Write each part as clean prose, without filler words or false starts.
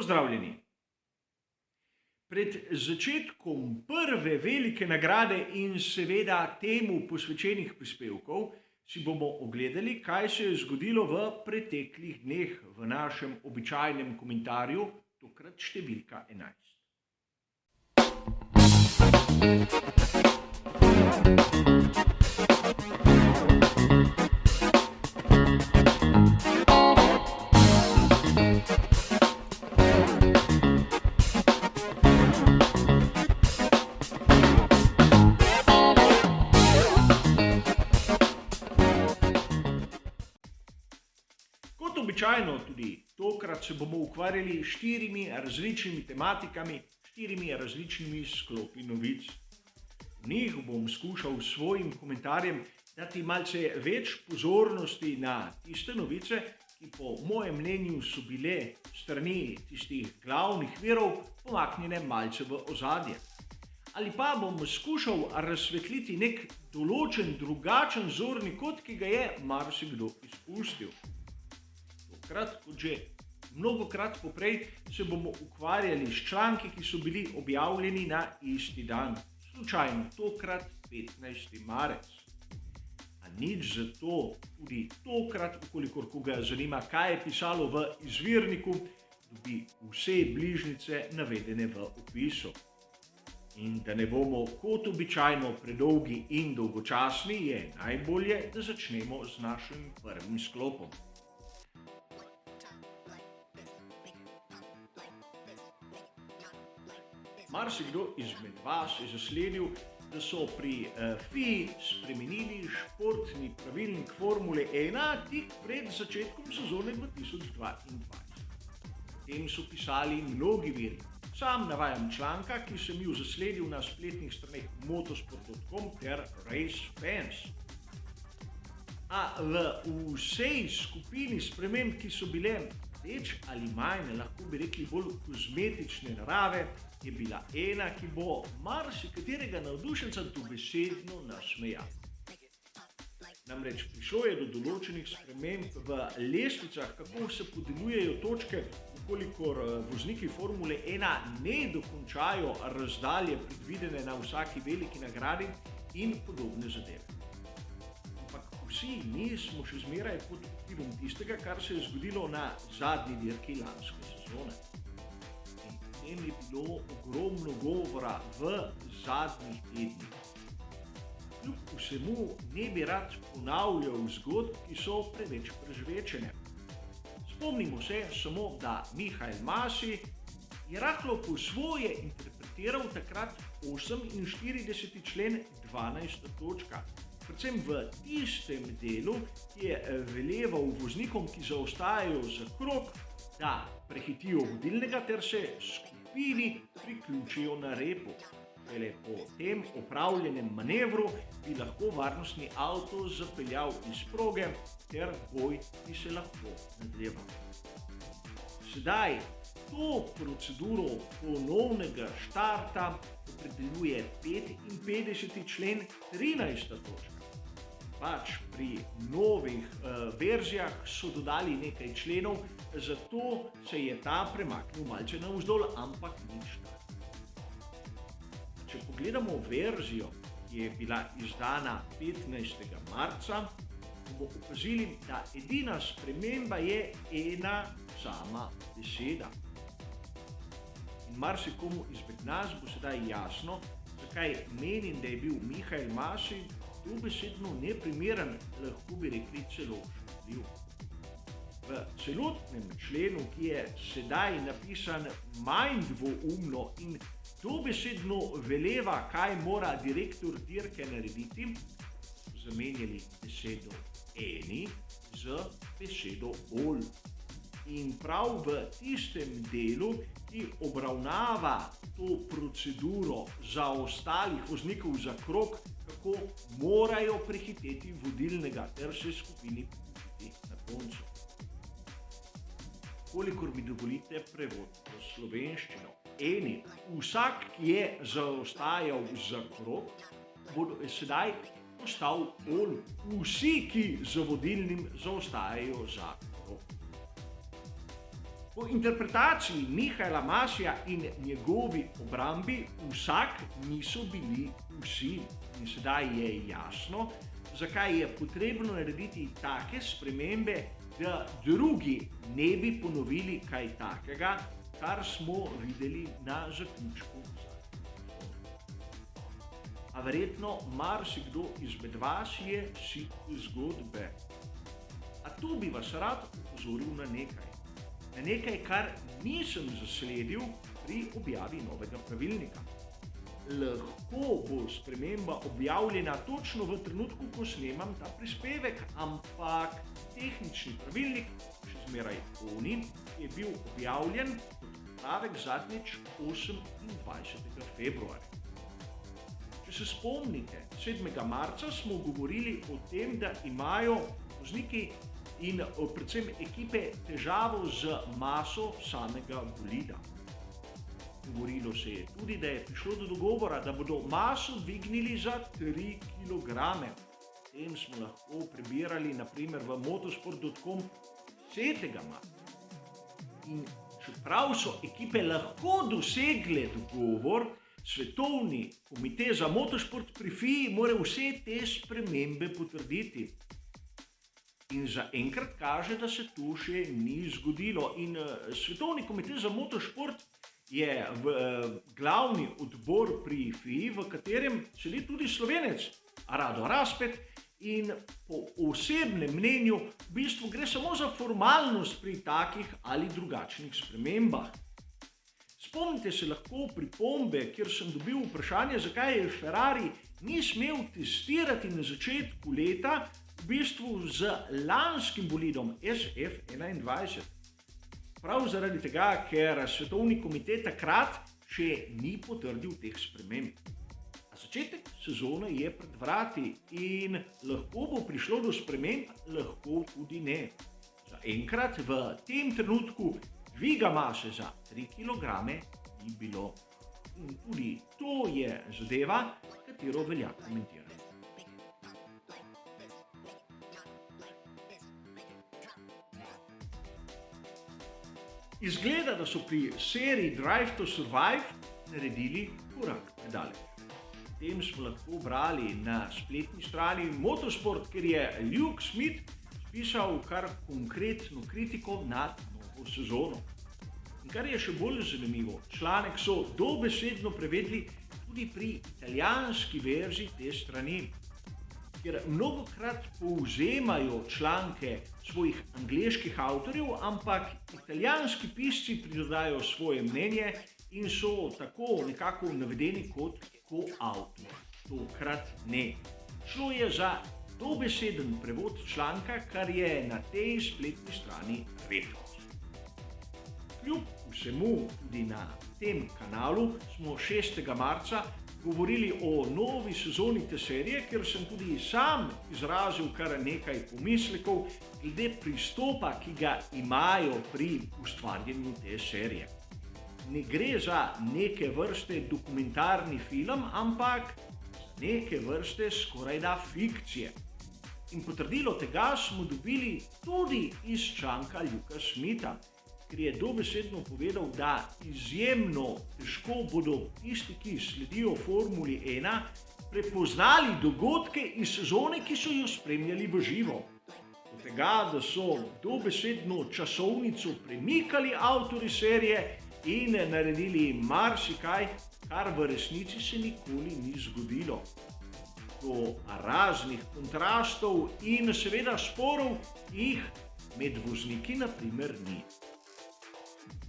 Pozdravljeni. Pred začetkom prve velike nagrade in seveda temu posvečenih prispevkov si bomo ogledali, kaj se je zgodilo v preteklih dneh v našem običajnem komentarju, tokrat številka 11. Kot običajno tudi tokrat se bomo ukvarjali s 4 različnimi tematikami, 4 različnimi sklopi novic. V njih bom skušal s svojim komentarjem dati malce več pozornosti na tiste novice, ki po mojem mnenju so bile strani tistih glavnih virov pomaknjene malce v ozadje. Ali pa bom skušal razsvetliti nek določen drugačen zorni kot, ki ga je marsikdo izpustil. Tokrat, kot že mnogokrat poprej, se bomo ukvarjali s članki, ki so bili objavljeni na isti dan. Slučajno, tokrat 15. marec. A nič zato, tudi tokrat, ukolikor koga zanima, kaj je pisalo v izvirniku, dobi vse bližnjice navedene v opisu. In da ne bomo kot običajno predolgi in dolgočasni, je najbolje, da začnemo z našim prvim sklopom. Marsikdo izmed vas je zasledil, da so pri FII spremenili športni pravilnik Formule 1 tik pred začetkom sezone 2022. O tem so pisali mnogi viri. Sam navajam članka, ki sem ju zasledil na spletnih straneh motosport.com ter RaceFans. A v vsej skupini sprememb, ki so bile več ali manj, lahko bi rekli bolj kozmetične narave, je bila ena, ki bo marsikaterega navdušenca dobesedno nasmejala. Namreč prišlo je do določenih sprememb v lestvicah, kako se podeljujejo točke, ukolikor vozniki Formule 1 ne dokončajo razdalje predvidene na vsaki veliki nagradi in podobne zadeve. Ampak vsi mi smo še zmeraj pod vplivom tistega, kar se je zgodilo na zadnji dirki lanske sezone. In je bilo ogromno govora v zadnjih tednih. Kljub vsemu ne bi rad ponavljal zgodb, ki so preveč prežvečene. Spomnimo se samo, da Michael Masi je rahlo po svoje interpretiral takrat 48. člen 12. točka. Predvsem v tistem delu, ki je veleval voznikom, ki zaostajajo za krog, da prehitijo vodilnega ter se skupini priključijo na repu. Šele po tem opravljenem manevru bi lahko varnostni avto zapeljal iz proge ter boj bi se lahko nadaljeval. Sedaj to proceduro ponovnega štarta opredeljuje 55. člen 13. točka. Pač pri novih verzijah so dodali nekaj členov, zato se je ta premaknil malce navzdol, ampak nič tak. Če pogledamo verzijo, ki je bila izdana 15. marca, bomo opazili, da edina sprememba je ena sama beseda. In marsikomu izmed nas bo sedaj jasno, zakaj menim, da je bil Michael Masi dobesedno neprimeren, lahko bi rekli celo škodljiv. V celotnem členu, ki je sedaj napisan manj dvoumno in dobesedno veleva, kaj mora direktor dirke narediti, zamenjali besedo eni z besedo bolj. In prav v tistem delu, ki obravnava to proceduro zaostalih voznikov za krog, kako morajo prehiteti vodilnega ter se skupini priključiti na koncu. Kolikor mi dovolite prevod v slovenščino. Eni, vsak, ki je zaostajal za krog, bodo sedaj postal bolj. Vsi, ki za vodilnim zaostajajo za krog. Po interpretaciji Mihaela Masija in njegovi obrambi vsak niso bili vsi. In sedaj je jasno, zakaj je potrebno narediti take spremembe, da drugi ne bi ponovili kaj takega, kar smo videli na zaključku. A verjetno marsikdo izmed vas je sit zgodbe. A tu bi vas rad opozoril na nekaj. Na nekaj, kar nisem zasledil pri objavi novega pravilnika. Lahko bo sprememba objavljena točno v trenutku, ko snemam ta prispevek, ampak tehnični pravilnik, še zmeraj oni, je bil objavljen kot popravek zadnjič 28. februarja. Če se spomnite, 7. marca smo govorili o tem, da imajo vozniki in predvsem ekipe težavo z maso samega bolida. Govorilo se je tudi, da je prišlo do dogovora, da bodo maso dvignili za 3 kg. O tem smo lahko prebirali naprimer v motorsport.com 10. marca. In čeprav so ekipe lahko dosegle dogovor, Svetovni komite za motorsport pri FIA mora vse te spremembe potrditi. In zaenkrat kaže, da se to še ni zgodilo. In Svetovni komite za motorsport je glavni odbor pri FIA, v katerem sedi tudi Slovenec Rado Razpet, in po osebnem mnenju v bistvu gre samo za formalnost pri takih ali drugačnih spremembah. Spomnite se lahko pripombe, kjer sem dobil vprašanje, zakaj je Ferrari ni smel testirati na začetku leta v bistvu z lanskim bolidom SF21. Prav zaradi tega, ker Svetovni komite takrat še ni potrdil teh sprememb. A začetek sezone je pred vrati in lahko bo prišlo do sprememb, lahko tudi ne. Zaenkrat v tem trenutku dviga mase za 3 kg ni bilo. In tudi to je zadeva, katero velja komentirati. Izgleda, da so pri seriji Drive to Survive naredili korak predaleč. O tem smo lahko brali na spletni strani Motorsport, kjer je Luke Smith spisal kar konkretno kritiko nad novo sezono. In kar je še bolj zanimivo, članek so dobesedno prevedli tudi pri italijanski verziji te strani, kjer mnogokrat povzemajo članke svojih angleških avtorjev, ampak italijanski pisci pridodajo svoje mnenje in so tako nekako navedeni kot koavtor. Tokrat ne. Šlo je za dobeseden prevod članka, kar je na tej spletni strani redkost. Kljub vsemu tudi na tem kanalu smo 6. marca govorili o novi sezoni te serije, kjer sem tudi sam izrazil kar nekaj pomislekov glede pristopa, ki ga imajo pri ustvarjanju te serije. Ne gre za neke vrste dokumentarni film, ampak za neke vrste skorajda fikcije. In potrdilo tega smo dobili tudi iz članka Luka Smitha, ker je dobesedno povedal, da izjemno težko bodo tisti, ki sledijo Formuli 1, prepoznali dogodke iz sezone, ki so jo spremljali v živo. Od tega, da so dobesedno časovnico premikali avtorji serije in naredili marsikaj, kar v resnici se nikoli ni zgodilo. Do raznih kontrastov in seveda sporov, ki jih med vozniki naprimer ni.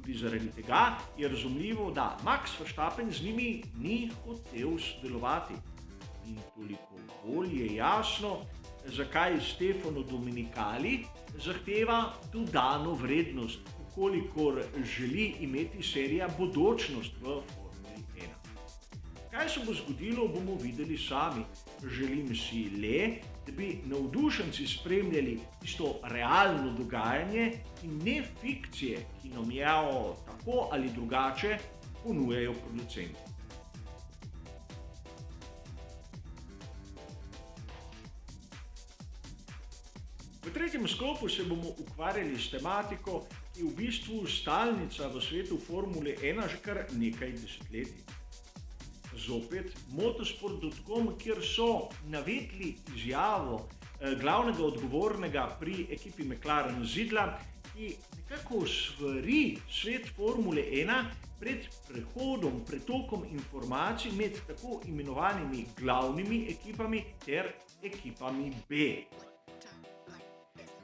Tudi zaradi tega je razumljivo, da Max Verstappen z njimi ni hotel sodelovati. In toliko bolj je jasno, zakaj Stefano Domenicali zahteva dodano vrednost, kolikor želi imeti serija bodočnost v Formuli 1. Kaj se bo zgodilo, bomo videli sami. Želim si le, da bi navdušenci spremljali tisto realno dogajanje in ne fikcije, ki nam jo tako ali drugače ponujajo producenti. V tretjem sklopu se bomo ukvarjali s tematiko, ki je v bistvu stalnica v svetu Formule 1 že kar nekaj desetletij. Zopet motorsport.com, kjer so navedli izjavo glavnega odgovornega pri ekipi McLaren Zidla, ki nekako svari svet Formule 1 pred pretokom informacij med tako imenovanimi glavnimi ekipami ter ekipami B.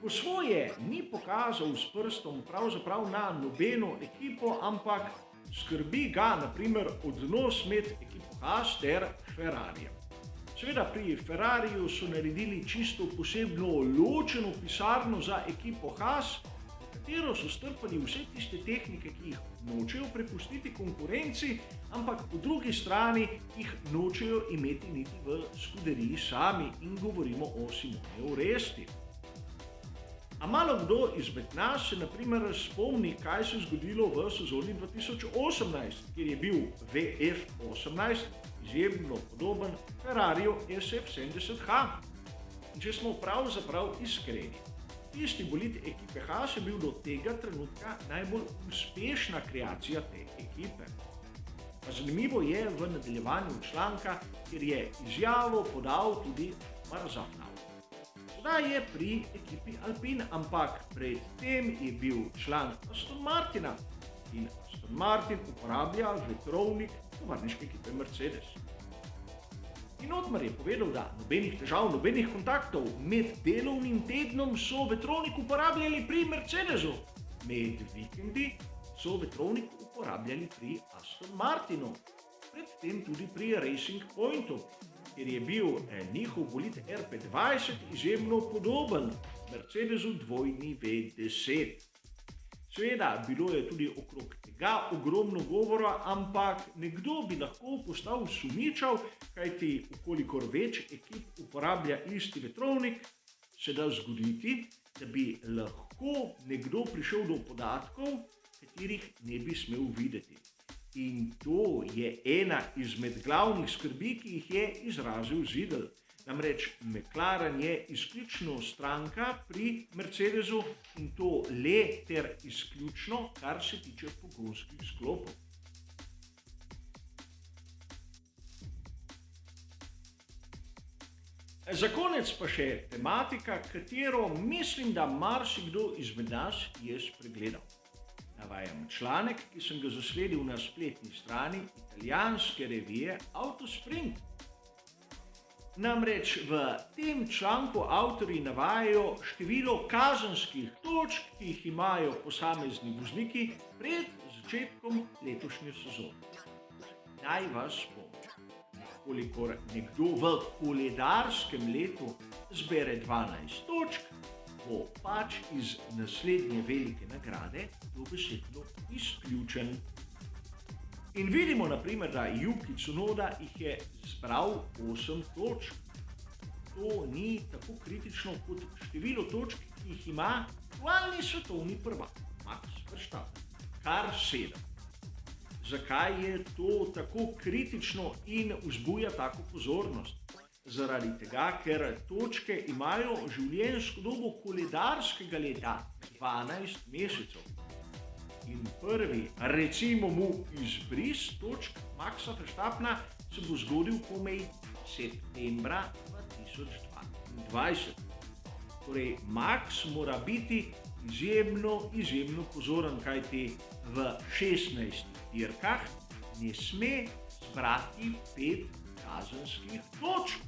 Po svoje ni pokazal s prstom pravzaprav na nobeno ekipo, ampak skrbi ga naprimer odnos med ekipo Haas ter Ferrarijem. Seveda pri Ferrariju so naredili čisto posebno ločeno pisarno za ekipo Haas, v katero so strpali vse tiste tehnike, ki jih nočejo prepustiti konkurenci, ampak po drugi strani jih nočejo imeti niti v skuderiji sami in govorimo o Simoneju Resti. A malo kdo izmed nas se naprimer spomni, kaj se je zgodilo v sezoni 2018, kjer je bil VF18 izjemno podoben Ferrariju SF70H. In če smo pravzaprav iskreni, tisti bolid ekipe Haas je bil do tega trenutka najbolj uspešna kreacija te ekipe. Pa zanimivo je v nadaljevanju članka, kjer je izjavo podal tudi Marzafnau. Zdaj je pri ekipi Alpine, ampak pred tem je bil član Aston Martina in Aston Martin uporablja vetrovnik tovarniške ekipe Mercedes. In Otmar je povedal, da nobenih težav, nobenih kontaktov, med delovnim tednom so vetrovnik uporabljali pri Mercedesu, med vikendi so vetrovnik uporabljali pri Aston Martinu, predtem tudi pri Racing Pointu, ker je bil njihov bolid RP20 izjemno podoben Mercedesu dvojni V10. Seveda, bilo je tudi okrog tega ogromno govora, ampak nekdo bi lahko postal sumničav, kajti ukolikor več ekip uporablja isti vetrovnik, se da zgoditi, da bi lahko nekdo prišel do podatkov, katerih ne bi smel videti. In to je ena izmed glavnih skrbi, ki jih je izrazil Zidl. Namreč McLaren je izključno stranka pri Mercedesu in to le ter izključno, kar se tiče pogonskih sklopov. Za konec pa še tematika, katero mislim, da marsikdo izmed nas je spregledal. Navajam članek, ki sem ga zasledil na spletni strani italijanske revije Autosprint. Namreč v tem članku avtorji navajajo število kazenskih točk, ki jih imajo posamezni vozniki pred začetkom letošnje sezone. Naj vas spomnim, kolikor nekdo v koledarskem letu zbere 12 točk, bo pač iz naslednje velike nagrade dobesedno izključen. In vidimo naprimer, da Yuki Tsunoda jih je zbral 8 točk. To ni tako kritično kot število točk, ki jih ima aktualni svetovni prvak Max Verstappen, kar 7. Zakaj je to tako kritično in vzbuja tako pozornost? Zaradi tega, ker točke imajo življenjsko dobo koledarskega leta 12 mesecev. In prvi, recimo mu izbris točk Maxa Verstappena, se bo zgodil komaj septembra 2022. Torej, Max mora biti izjemno pozoren, kajti v 16 dirkah ne sme zbrati 5 kazenskih točk.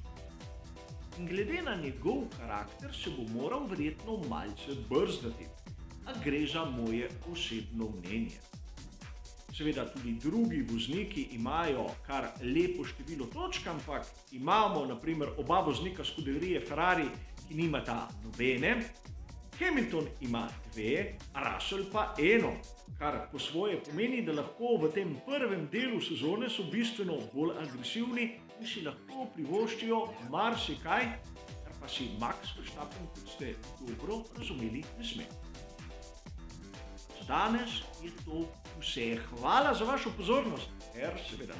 In glede na njegov karakter se bo moral verjetno malce brzdati, a gre za moje osebno mnenje. Seveda tudi drugi vozniki imajo kar lepo število točk, ampak imamo naprimer oba voznika skuderije Ferrari, ki nimata nobene, Hamilton ima 2, Russell pa 1, kar po svoje pomeni, da lahko v tem prvem delu sezone so bistveno bolj agresivni in si lahko privoščijo marsikaj, kar pa si Max Verstappen, kot ste dobro razumeli, ne sme. Za danes je to vse. Hvala za vašo pozornost, seveda.